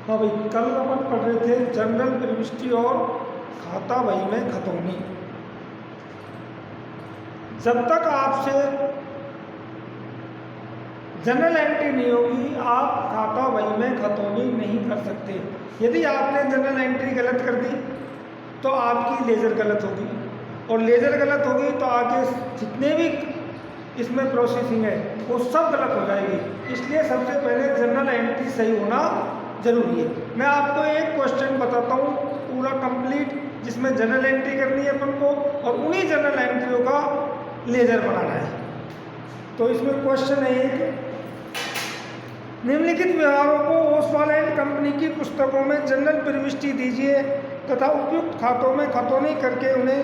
हाँ भाई, कल अपन पढ़ रहे थे जनरल प्रविष्टि और खाता बही में खतौनी। जब तक आपसे जनरल एंट्री नहीं होगी आप खाता बही में खतौनी नहीं कर सकते। यदि आपने जनरल एंट्री गलत कर दी तो आपकी लेज़र गलत होगी, और लेज़र गलत होगी तो आगे जितने भी इसमें प्रोसेसिंग है वो सब गलत हो जाएगी। इसलिए सबसे पहले जनरल एंट्री सही होना जरूरी है। मैं आपको एक क्वेश्चन बताता हूँ पूरा कंप्लीट, जिसमें जनरल एंट्री करनी है अपन को, और उन्हीं जनरल एंट्रियों का लेज़र बनाना है। तो इसमें क्वेश्चन है एक, निम्नलिखित व्यवहारों को ओसवाल एंड कंपनी की पुस्तकों में जनरल प्रविष्टि दीजिए तथा उपयुक्त खातों में खतौनी करके उन्हें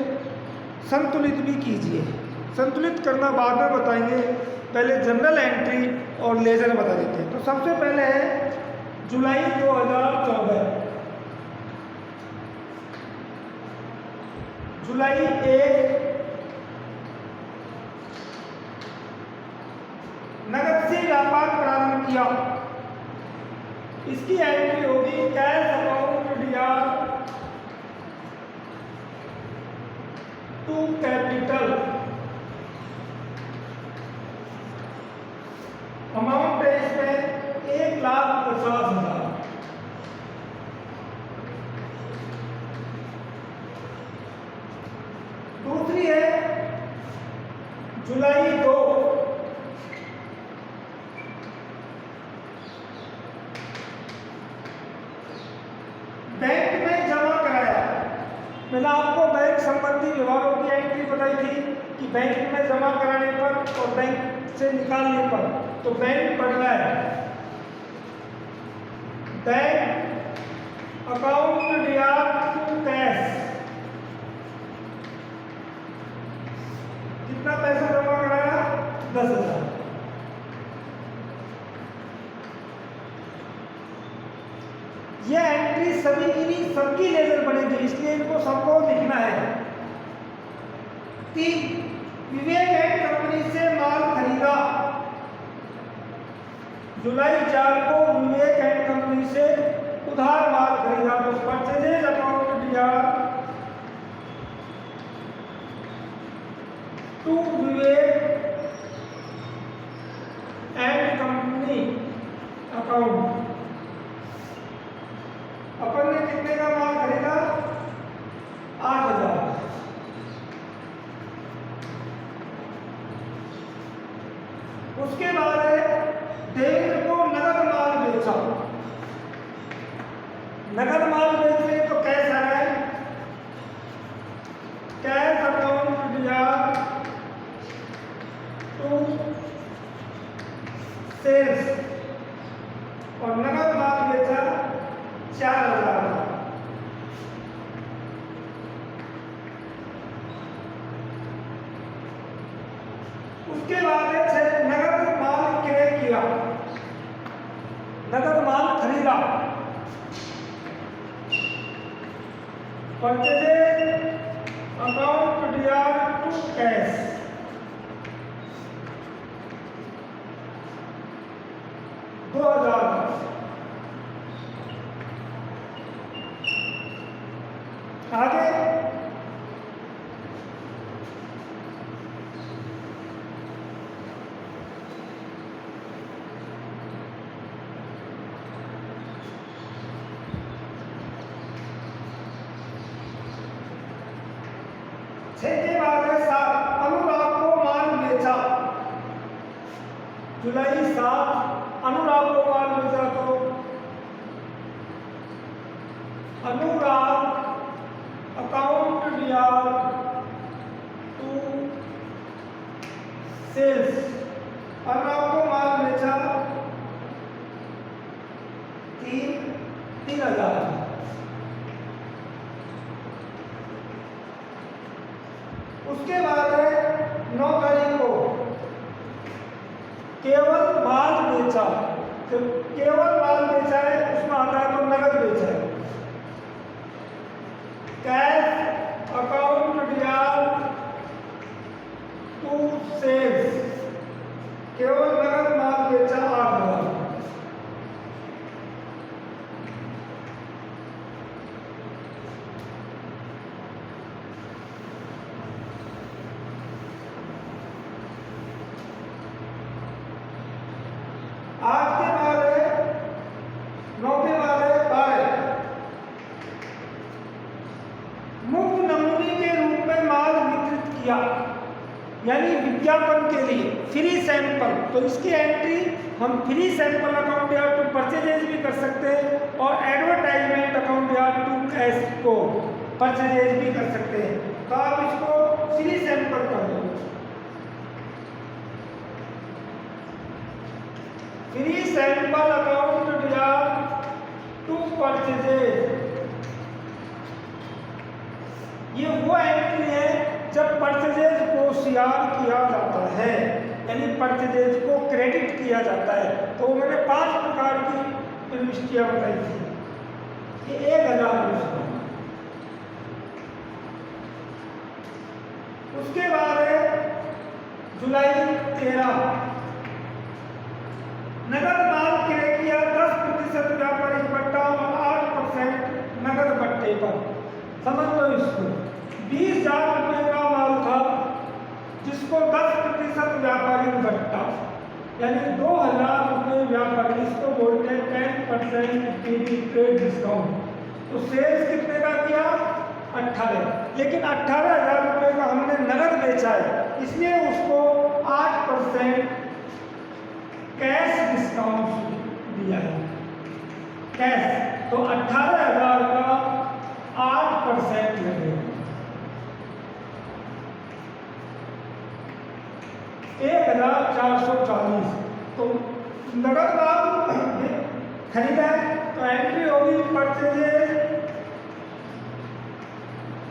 संतुलित भी कीजिए। संतुलित करना बाद में बताएंगे, पहले जनरल एंट्री और लेज़र बता देते हैं। तो सबसे पहले है जुलाई 2014, जुलाई 1 नगद से व्यापार प्रारंभ किया। इसकी एंट्री होगी cash account D R to capital. Amount है इसमें 1,50,000। दूसरी है जुलाई 2, बैंक में जमा कराया। मैंने आपको बैंक संबंधी व्यवहारों की एंट्री बताई थी कि बैंक में जमा कराने पर और बैंक से निकालने पर, तो बैंक बढ़ रहा है, bank account D R to cash. कितना पैसा जमा कराया? 10,000। यह एंट्री सभी इन्हीं सबकी लेजर बनेगी, इसलिए इनको सबको लिखना है। 3, विवेक एंड कंपनी से माल खरीदा। जुलाई 4 को विवेक एंड कंपनी से उधार माल खरीदा। तो purchases account D R to Vivek and company account. अपन ने कितने का माल खरीदा? 8,000। उसके बाद देवेंद्र को नगद माल बेचा। नगद माल बेचने तो कैश आ रहा है, cash account D R to sales, और नगद माल बेचा 4,000। उसके बाद नगद माल क्रय किया, नगद माल खरीदा। Purchase account D R to cash, 2,000। आगे के बाद है 7, अनुराग को माल बेचा। जुलाई 7 अनुराग को माल बेचा। तो अनुराग अकाउंट डीआर टू सेल्स, अनुराग को माल बेचा 3,000। उसके बाद है 9 तारीख को केवल माल बेचा। तो केवल माल बेचा है उसमें आता है तो नगद बेचा है, cash account D R to sales, केवल नगद माल बेचा 8,000। यानी विज्ञापन के लिए फ्री सैंपल, तो इसकी एंट्री हम फ्री सैंपल अकाउंट या टू परचेजेज भी कर सकते हैं और एडवर्टाइजमेंट अकाउंट या टू कैश को परचेजेज भी कर सकते हैं। तो आप इसको फ्री सैंपल कर दो, फ्री सैंपल अकाउंट या टू परचेजेज। ये वो एंट्री है जब परचेजेज को शेयर किया जाता है, यानी परचेजेज को क्रेडिट किया जाता है। तो मैंने 5 प्रकार की प्रविष्टियां बताई थी कि 1000 उसके बाद है जुलाई 13 नगद माल क्रय किया 10% व्यापारिक बट्टा और 8% नगद बट्टे पर। समझ लो इसको, 20,000 रुपये का माल था जिसको 10% व्यापारिक बट्टा यानी 2,000 रुपये व्यापारी, इसको बोलते हैं 10% ट्रेड डिस्काउंट। तो सेल्स कितने का किया 18, लेकिन 18,000 रुपये का हमने नगद बेचा है, इसलिए उसको 8% कैश डिस्काउंट दिया है। कैश तो 18,000 का 8% लगेगा, 1,440। तो नगद माल खरीदा है तो एंट्री होगी परचेजेज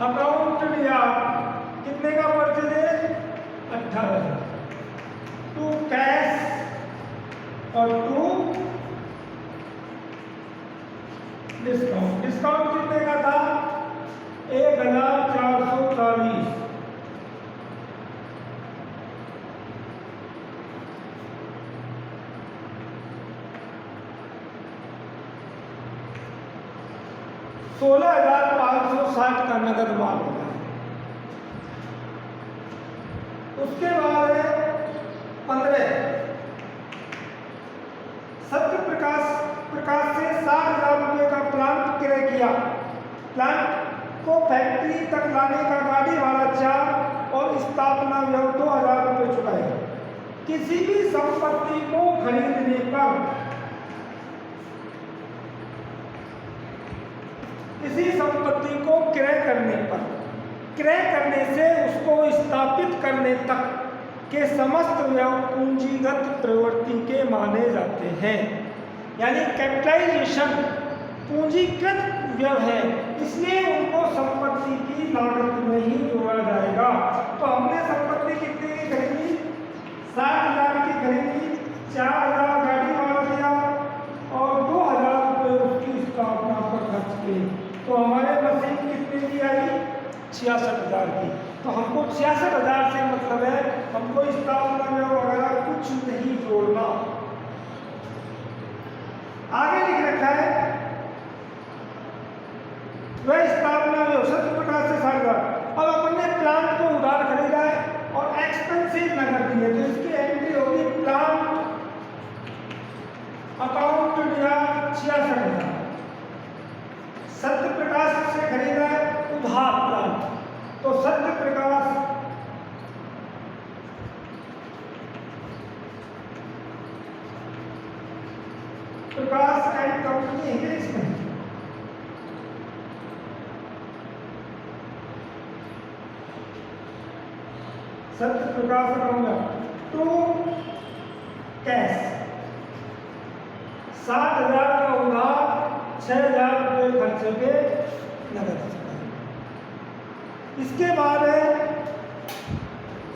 अकाउंट या कितने का परचेजेज 18,000 टू कैश और टू डिस्काउंट। डिस्काउंट कितने का था 1,440। $16,560 का नगद माल होगा। उसके बाद है 15 सत्य प्रकाश से 60,000 रुपये का प्लांट क्रय किया। प्लांट को फैक्ट्री तक लाने का गाड़ी भाड़ा 4 और स्थापना व्यय 2,000 रुपये चुकाए। किसी भी संपत्ति को खरीदने पर, किसी संपत्ति को क्रय करने पर, क्रय करने से उसको स्थापित करने तक के समस्त व्यय पूंजीगत प्रवृत्ति के माने जाते हैं। यानी कैपिटलाइजेशन पूंजीगत व्यय है, इसलिए उनको संपत्ति की लागत में ही जोड़ा जाएगा। तो हमने संपत्ति कितने की खरीदी 60,000 की खरीदी, 4,000 गाड़ी भाड़ा दिया और 2,000 रुपये उसकी स्थापना पर खर्च किए। तो हमारे मशीन कितने की आई 66,000 की। तो हमको 66,000 से मतलब है, हमको स्थापना में वगैरह कुछ नहीं जोड़ना। आगे लिख रखा है वह स्थापना में सत्य प्रकाश से 60,000। अब अपन ने प्लांट को उधार खरीदा है और एक्सपेंसिव नगद दिए, तो इसकी एंट्री होगी प्लांट अकाउंट या 66,000। सत्य प्रकाश से खरीदा है उधार प्लांट, तो सत्य प्रकाश एंड कंपनी है इसमें। Satya Prakash account to cash 60,000 का उधार, 6,000 रुपये खर्चे पे नगद। इसके बाद है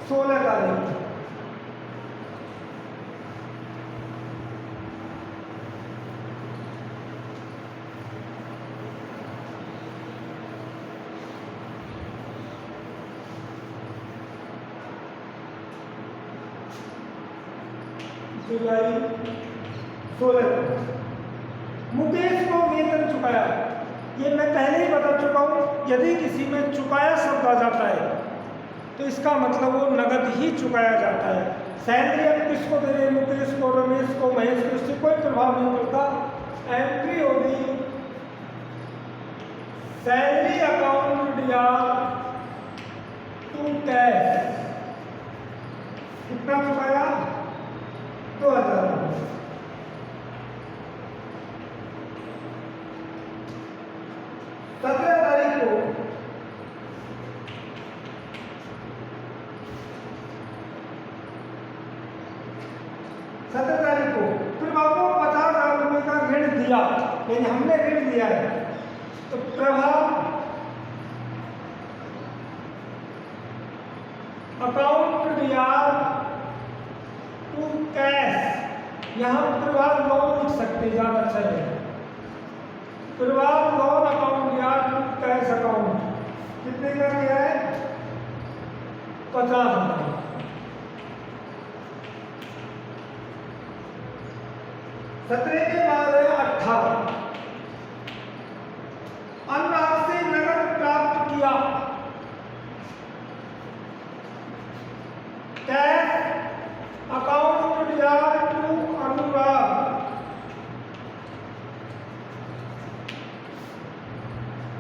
16 तारीख, जुलाई 16। मुकेश को वेतन चुकाया। ये मैं पहले ही बता चुका हूँ, यदि किसी में चुकाया शब्द आ जाता है तो इसका मतलब वो नगद ही चुकाया जाता है। सैलरी हम किसको दे रहे हैं, मुकेश को, रमेश को, महेश को, इससे कोई प्रभाव नहीं पड़ता। एंट्री होगी सैलरी अकाउंट या टू कैश कितना चुकाया? 2000। 17 तारीख को फिर बाबू 50,000 रुपये का ऋण दिया, यानी हमने ऋण दिया है, तो प्रभाव अकाउंट ब्याज टू कैश, यहाँ प्रभाव लोन लिख सकते हैं, ज्यादा अच्छा है। प्रभाव लोन अकाउंट ब्याज टू कैश अकाउंट कितने का गया है? 50,000। 17 के बाद है 18। अनुराग से नगद प्राप्त किया, कैश अकाउंट ब्याज टू अनुराग,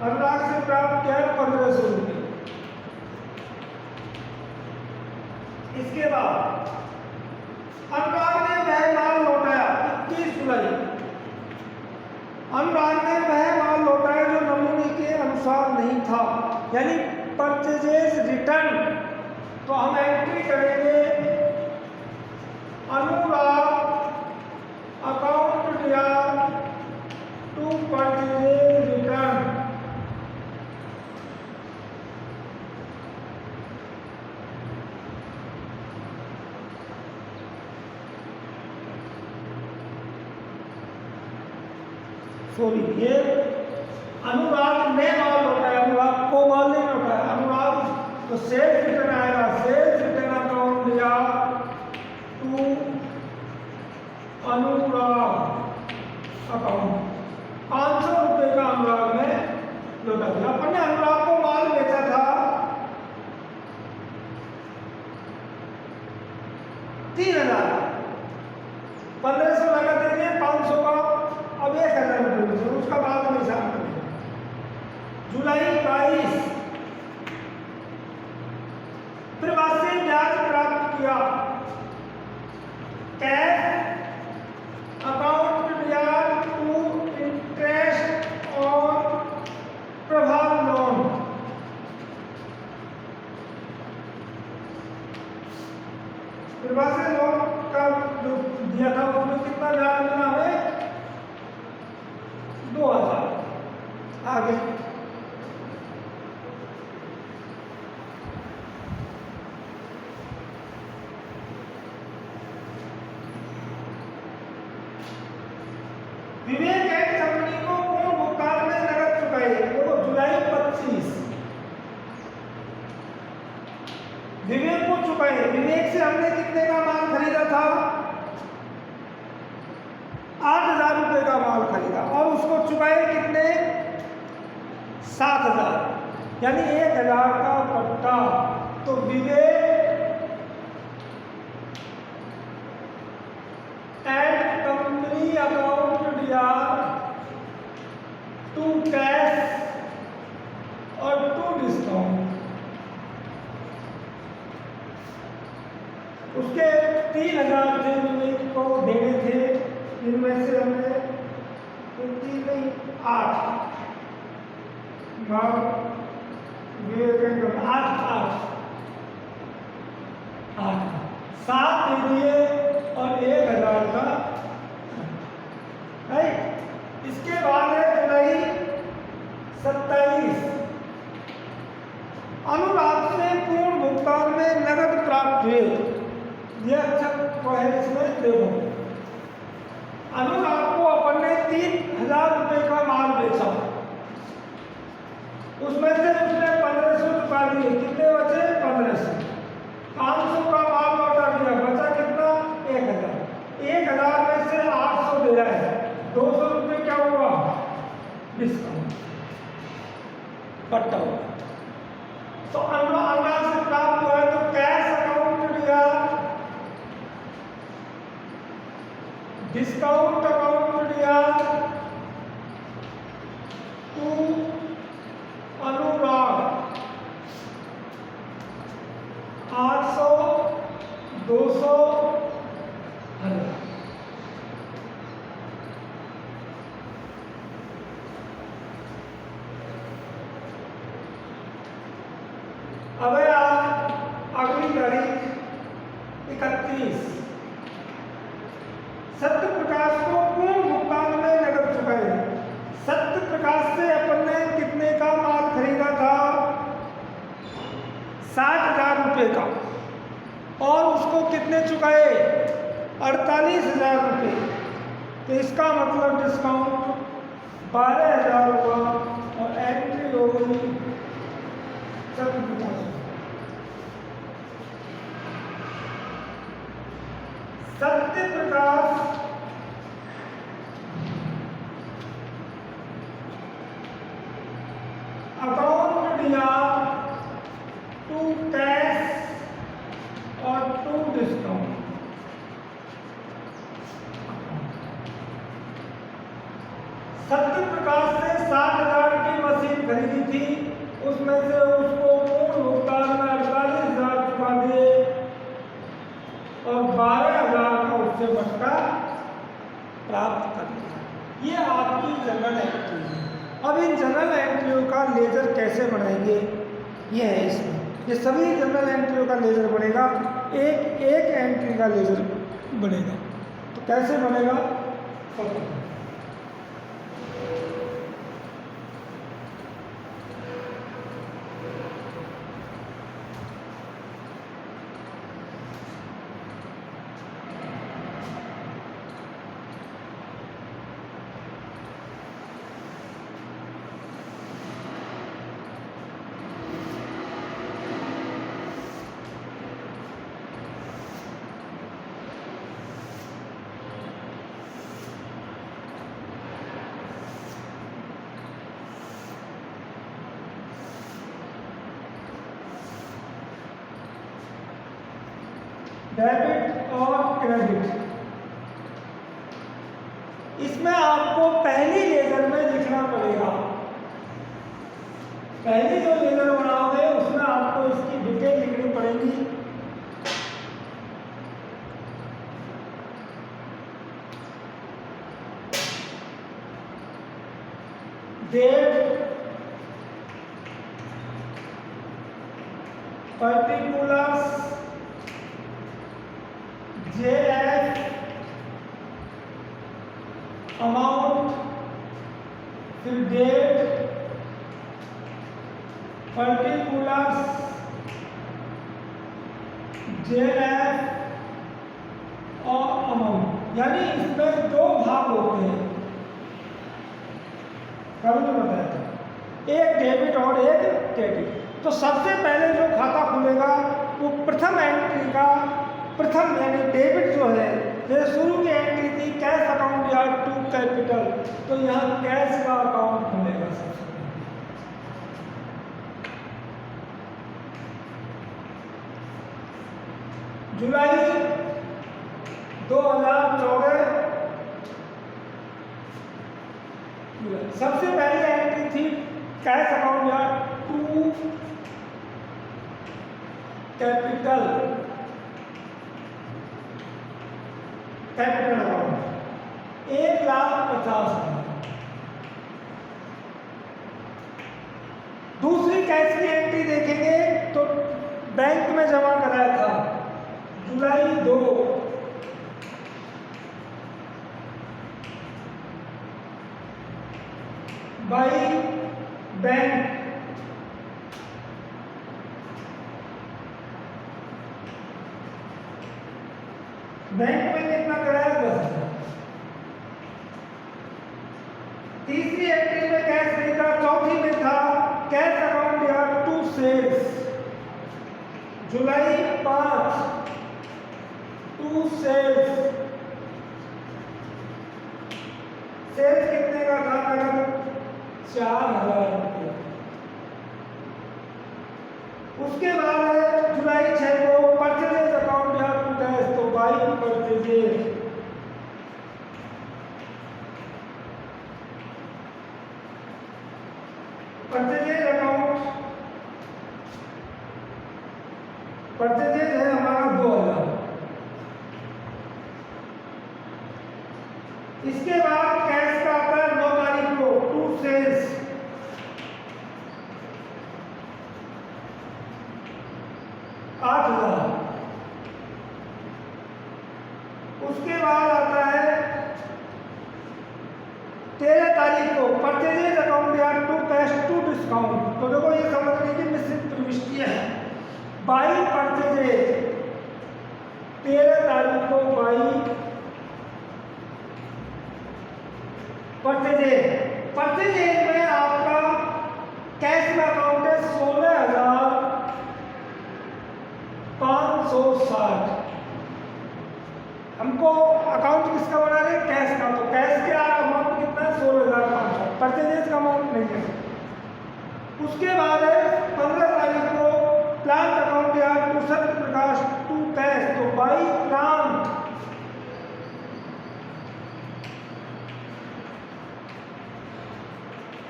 अनुराग से प्राप्त किया 1500 रुपये। इसके बाद अनुराग ने वह माल लौटाया 21 जुलाई। अनुराग ने वह माल लौटाया जो नमूने के अनुसार नहीं था, यानी परचेजेस रिटर्न। तो हम एंट्री करेंगे अनुराग अकाउंट ब्याज टू परचेजेस रिटर्न। सॉरी, ये अनुराग ने माल लौटाया, अनुराग को माल नहीं लौटाया। अनुराग तो सेल्स रिटर्न आएगा, सेल्स रिटर्न अकाउंट ब्याज टू अनुराग अकाउंट 500 रुपये का अनुराग ने लौटा दिया। अपन ने अनुराग को माल बेचा था 3000, 1500 लगा देंगे, 500 का अब 1000 रुपये, उसका बाद में हिसाब करेंगे। जुलाई 22 प्रवास से ब्याज प्राप्त किया, कैश अकाउंट ब्याज टू इंटरेस्ट और प्रभाव लोन। प्रवास से लोन का जो दिया था उसमें कितना ब्याज मिला हमें? 2000। आगे विवेक एंड कंपनी को पूर्ण भुगतान में नकद चुकाई, वो जुलाई 25 विवेक को चुकाए। विवेक से हमने कितने का माल खरीदा था? 8,000 रुपये का माल खरीदा और उसको चुकाए कितने? 7,000, यानी 1,000 का पट्टा। तो विवेक एंड कंपनी अकाउंट ब्याज टू कैश और टू डिस्काउंट, उसके 3,000 थे विवेक को देने थे, इनमें से हमने 8 7 दे दिए और 1,000 का है। इसके बाद है जुलाई 27 अनुराग से पूर्ण भुगतान में नगद प्राप्त हुए। ये अच्छा है, इसमें देखो अनुराग को अपन ने 3,000 रुपये का माल बेचा, उसमें से उसने 1500 चुका दिए, कितने बचे? 1500। 500 का माल लौटा दिया, बचा कितना? 1,000। 1,000 में से 800 दे रहा है, 200 रुपये क्या हुआ? डिस्काउंट पट्टा हुआ। तो अनुराग से प्राप्त हुआ है, तो कैश अकाउंट दिया, डिस्काउंट अकाउंट दिया टू अनुराग 800, 200 31। सत्य प्रकाश को पूर्ण भुगतान में नकद चुकाए। सत्य प्रकाश से अपन ने कितने का माल खरीदा था? 60,000 रुपये का, और उसको कितने चुकाए? 48,000 रुपये। तो इसका मतलब डिस्काउंट 12,000 हुआ और एंट्री हो गई सत्य प्रकाश। सत्य प्रकाश अकाउंट दिया टू कैश और टू डिस्काउंट। सत्य प्रकाश ने 60,000 की मशीन खरीदी थी, उसमें से उसको पूर्ण भुगतान में 48,000 चुका दिए और 12,000 का उससे बचका प्राप्त कर लिया। ये आपकी जनरल एंट्री है। अब इन जनरल एंट्रियों का लेजर कैसे बनाएंगे, ये है इसमें। ये सभी जनरल एंट्रियों का लेजर बनेगा, एक एक एंट्री का लेजर बनेगा। तो कैसे बनेगा? डेबिट और क्रेडिट, इसमें आपको पहली लेजर में लिखना पड़ेगा। पहली जो लेजर बनाओगे उसमें आपको इसकी डिटेल लिखनी पड़ेगी। डेट, पर्टिकुलर्स, JF, अमाउंट, फिर डेट, पर्टिकुलर्स, JF और अमाउंट। यानी इसमें दो भाग होते हैं, कभी तो बताया, एक डेबिट और एक क्रेडिट। तो सबसे पहले जो खाता खुलेगा वो प्रथम एंट्री का प्रथम यानी डेबिट जो है, जैसे शुरू की एंट्री थी कैश अकाउंट या टू कैपिटल, तो यहाँ कैश का अकाउंट खुलेगा। जुलाई 2014 सबसे पहली एंट्री थी कैश अकाउंट या टू कैपिटल अकाउंट 1,50,000। दूसरी कैश की एंट्री देखेंगे तो बैंक में जमा कराया था जुलाई 2, बाई बैंक, बैंक में कितना कराया? 10,000। तीसरी एंट्री में कैश नहीं था, चौथी में था कैश अकाउंट या टू सेल्स, जुलाई 5, टू सेल्स। सेल्स कितने का था? नगद 4,000 रुपये। उसके बाद है जुलाई 6 को परचेजेस अकाउंट या टू कैश, तो by purchases, purchases account, purchases है हमारा 2,000। इसके बाद कैश का आता है 9 तारीख को टू सेल्स, 8,000।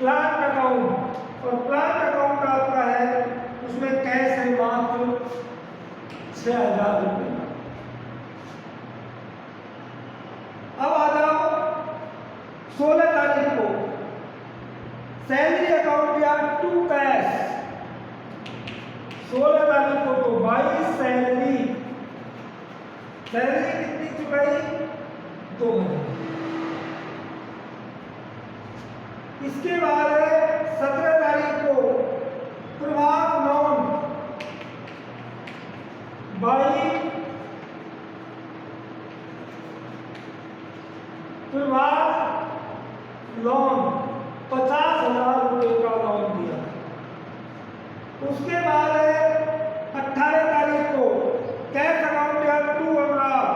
प्लांट अकाउंट, और प्लांट अकाउंट आपका है उसमें कैश है मात्र 6,000 रुपये। अब आ जाओ 16 तारीख को सैलरी अकाउंट या टू कैश। 16 तारीख को तो 22 सैलरी कितनी चुकाई? 2,000। इसके बाद है 17 तारीख को प्रभात लोन 22 प्रभात लोन 50,000 रुपये का लोन दिया। उसके बाद है 18 तारीख को कैश अकाउंट या टू अनुराग,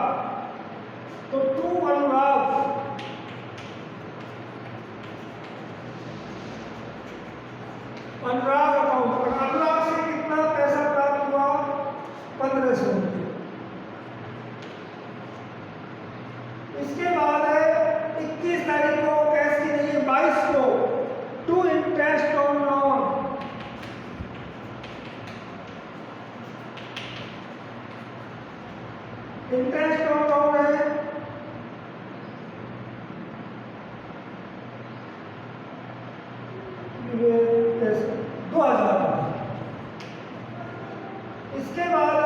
तो टू अनुराग अकाउंट, अनुराग से कितना पैसा प्राप्त हुआ? 1,500 रुपये। इसके बाद है 21 तारीख को कैश की नहीं है, 22 को to interest on loan, interest on loan है 2,000 रुपये। इसके बाद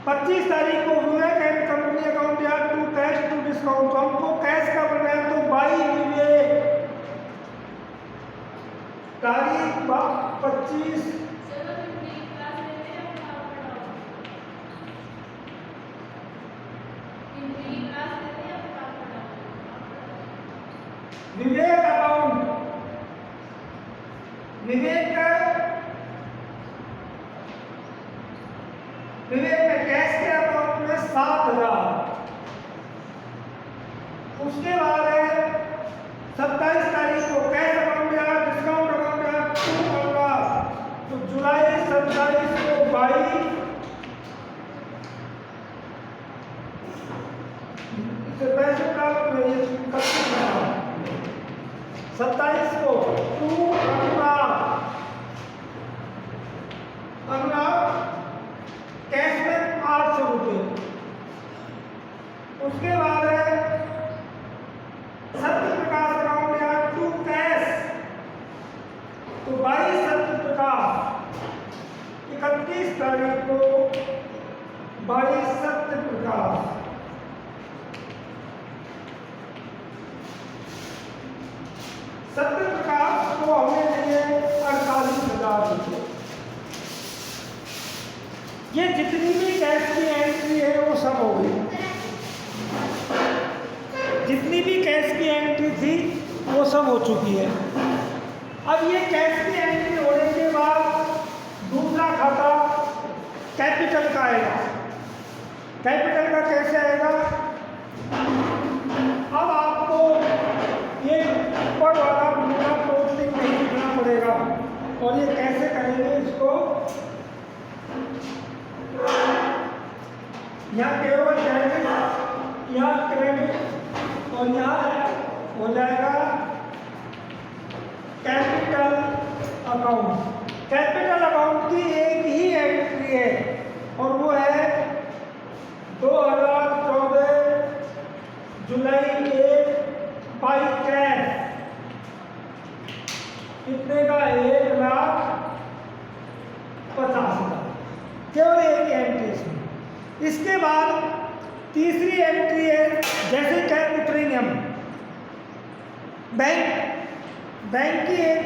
25 तारीख को विवेक एंड कंपनी अकाउंट या टू कैश टू डिस्काउंट, तो हमको कैश का बन रहा है तो बाई विवेक तारीख 25 विवेक अकाउंट, विवेक में कैश के अकाउंट में 7,000। उसके बाद है 27 तारीख को कैश अकाउंट या डिस्काउंट अकाउंट या टू अनुराग, तो जुलाई 27 को 22 इससे पैसे प्राप्त हुए 27 को टू अनुराग कैश में 800 रुपये। उसके बाद है सत्य प्रकाश अकाउंट या टू कैश, तो 22 सत्य प्रकाश 31 तारीख को 22 सत्य प्रकाश, सत्य प्रकाश को हमने लिए 48,000 रुपये। ये जितनी भी कैश की एंट्री है वो सब हो गई, जितनी भी कैश की एंट्री थी वो सब हो चुकी है। अब ये कैश की एंट्री होने के बाद दूसरा खाता कैपिटल का आएगा। कैपिटल का कैसे आएगा? अब आपको ये ऊपर वाला पूरा टोटलिंग नहीं लिखना पड़ेगा, और ये कैसे करेंगे इसको, यहाँ केवल डेबिट, यहाँ क्रेडिट, और यहाँ हो जाएगा कैपिटल अकाउंट। कैपिटल अकाउंट की एक ही एंट्री है और वो है 2014 जुलाई 1 बाई कैश, कितने का? 1,50,000, केवल एक एंट्री इसमें। इसके बाद तीसरी एंट्री है, जैसे क्या उतरेंगे हम बैंक की एक,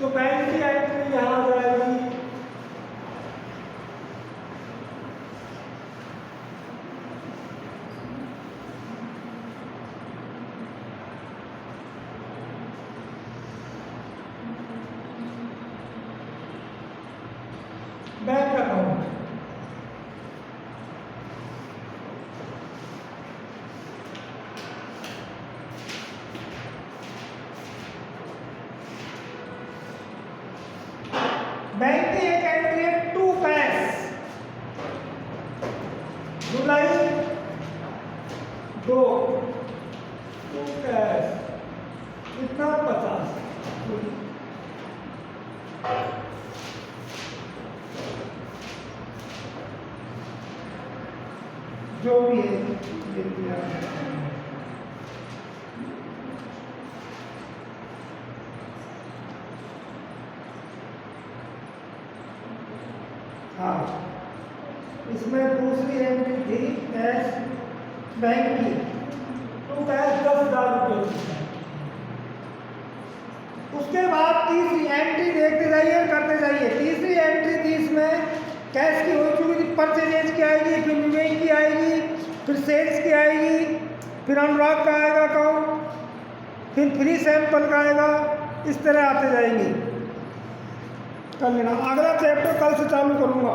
तो बैंक की एंट्री यहाँ आ जाएगी बैंक अकाउंट। बैंक की एक एंट्री है टू कैश जुलाई 2 टू कैश, कितना? लिख दिया। हाँ, इसमें दूसरी एंट्री थी कैश बैंक की, तो कैश 10,000 रुपये की। उसके बाद तीसरी एंट्री देखते जाइए, करते जाइए। तीसरी एंट्री थी इसमें कैश की हो चुकी थी, परचेजेज की आएगी, फिर विवेक की आएगी, फिर सेल्स की आएगी, फिर अनुराग का आएगा अकाउंट, फिर फ्री सैंपल का आएगा। इस तरह आते जाएंगे। कर लेना, अगला चैप्टर कल से चालू करूँगा।